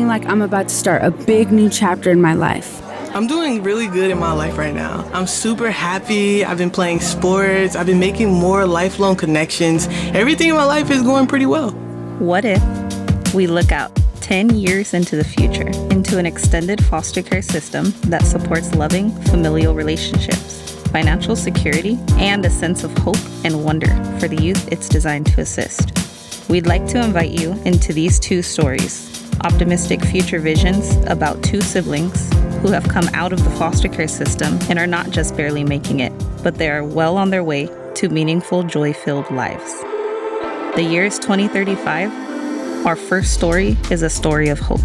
like I'm about to start a big new chapter in my life. I'm doing really good in my life right now. I'm super happy. I've been playing sports. I've been making more lifelong connections. Everything in my life is going pretty well. What if we look out 10 years into the future, into an extended foster care system that supports loving familial relationships, financial security, and a sense of hope and wonder for the youth it's designed to assist? We'd like to invite you into these two stories, optimistic future visions about two siblings who have come out of the foster care system and are not just barely making it, but they are well on their way to meaningful, joy-filled lives. The year is 2035. Our first story is a story of hope.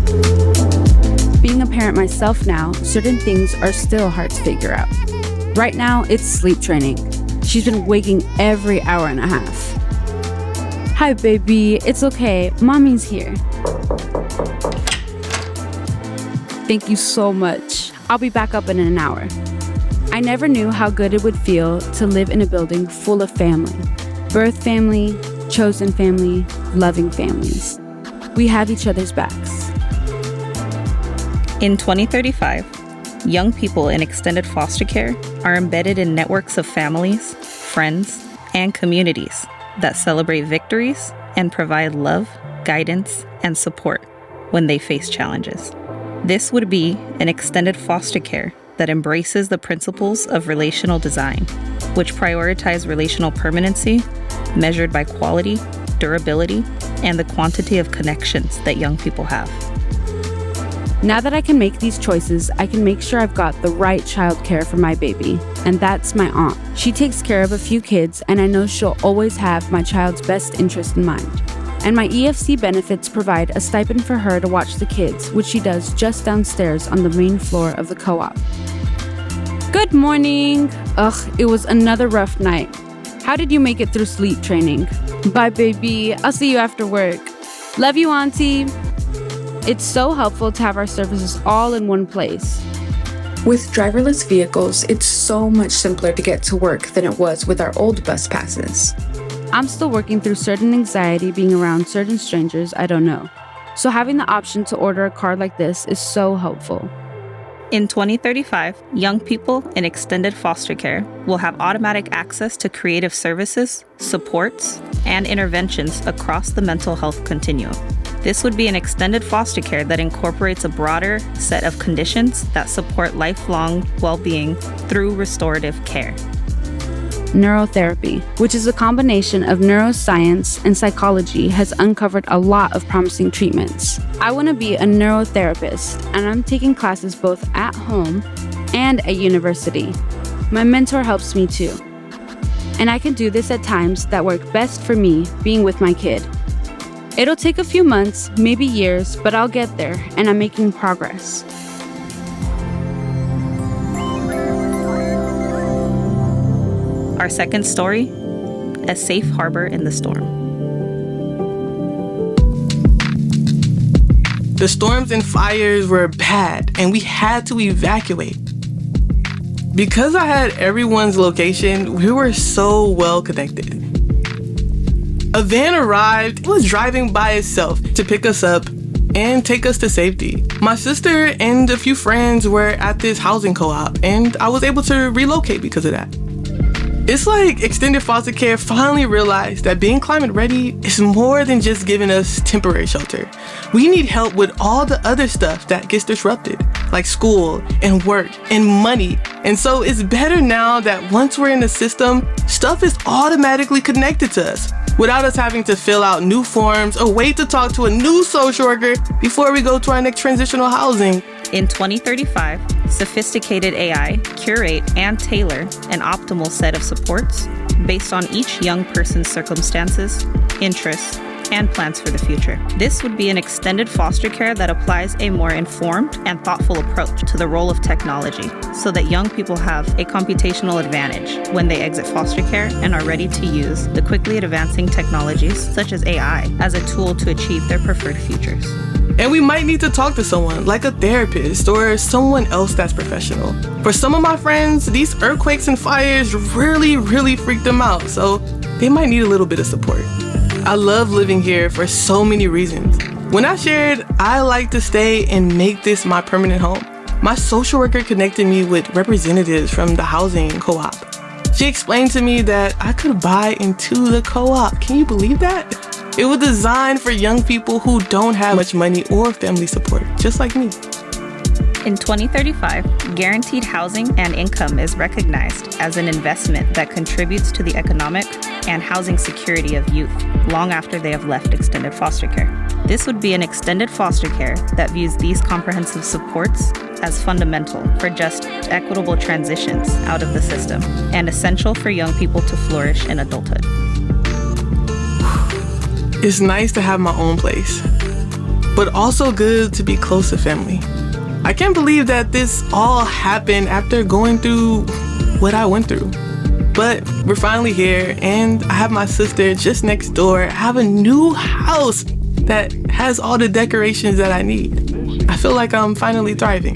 Being a parent myself now, certain things are still hard to figure out. Right now, it's sleep training. She's been waking every hour and a half. Hi, baby. It's okay. Mommy's here. Thank you so much. I'll be back up in an hour. I never knew how good it would feel to live in a building full of family. Birth family, chosen family, loving families. We have each other's backs. In 2035, young people in extended foster care are embedded in networks of families, friends, and communities that celebrate victories and provide love, guidance, and support when they face challenges. This would be an extended foster care that embraces the principles of relational design, which prioritize relational permanency, measured by quality, durability, and the quantity of connections that young people have. Now that I can make these choices, I can make sure I've got the right childcare for my baby, and that's my aunt. She takes care of a few kids, and I know she'll always have my child's best interest in mind. And my EFC benefits provide a stipend for her to watch the kids, which she does just downstairs on the main floor of the co-op. Good morning! Ugh, it was another rough night. How did you make it through sleep training? Bye, baby. I'll see you after work. Love you, Auntie. It's so helpful to have our services all in one place. With driverless vehicles, it's so much simpler to get to work than it was with our old bus passes. I'm still working through certain anxiety being around certain strangers I don't know. So having the option to order a card like this is so helpful. In 2035, young people in extended foster care will have automatic access to creative services, supports, and interventions across the mental health continuum. This would be an extended foster care that incorporates a broader set of conditions that support lifelong well-being through restorative care. Neurotherapy, which is a combination of neuroscience and psychology, has uncovered a lot of promising treatments. I want to be a neurotherapist, and I'm taking classes both at home and at university. My mentor helps me too. And I can do this at times that work best for me, being with my kid. It'll take a few months, maybe years, but I'll get there, and I'm making progress. Our second story, A Safe Harbor in the Storm. The storms and fires were bad, and we had to evacuate. Because I had everyone's location, we were so well connected. A van arrived. It was driving by itself to pick us up and take us to safety. My sister and a few friends were at this housing co-op, and I was able to relocate because of that. It's like extended foster care finally realized that being climate ready is more than just giving us temporary shelter. We need help with all the other stuff that gets disrupted, like school and work and money. And so it's better now that once we're in the system, stuff is automatically connected to us without us having to fill out new forms or wait to talk to a new social worker before we go to our next transitional housing. In 2035, sophisticated AI curate and tailor an optimal set of supports based on each young person's circumstances, interests, and plans for the future. This would be an extended foster care that applies a more informed and thoughtful approach to the role of technology so that young people have a computational advantage when they exit foster care and are ready to use the quickly advancing technologies such as AI as a tool to achieve their preferred futures. And we might need to talk to someone, like a therapist or someone else that's professional. For some of my friends, these earthquakes and fires really freaked them out, so they might need a little bit of support. I love living here for so many reasons. When I shared I like to stay and make this my permanent home, my social worker connected me with representatives from the housing co-op. She explained to me that I could buy into the co-op. Can you believe that? It was designed for young people who don't have much money or family support, just like me. In 2035, guaranteed housing and income is recognized as an investment that contributes to the economic and housing security of youth long after they have left extended foster care. This would be an extended foster care that views these comprehensive supports as fundamental for just equitable transitions out of the system and essential for young people to flourish in adulthood. It's nice to have my own place, but also good to be close to family. I can't believe that this all happened after going through what I went through. But we're finally here, and I have my sister just next door. I have a new house that has all the decorations that I need. I feel like I'm finally thriving.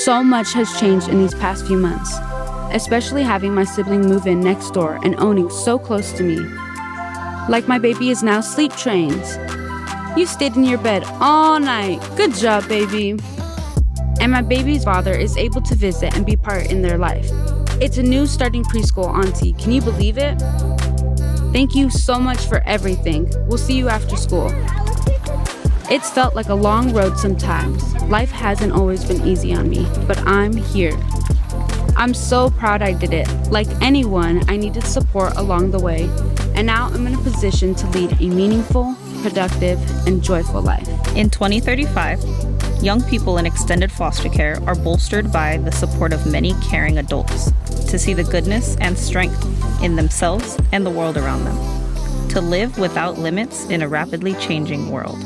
So much has changed in these past few months, especially having my sibling move in next door and owning so close to me. Like my baby is now sleep trained. You stayed in your bed all night. Good job, baby. And my baby's father is able to visit and be part in their life. It's a new starting preschool, Auntie. Can you believe it? Thank you so much for everything. We'll see you after school. It's felt like a long road sometimes. Life hasn't always been easy on me, but I'm here. I'm so proud I did it. Like anyone, I needed support along the way, and now I'm in a position to lead a meaningful, productive, and joyful life. In 2035, young people in extended foster care are bolstered by the support of many caring adults to see the goodness and strength in themselves and the world around them, to live without limits in a rapidly changing world.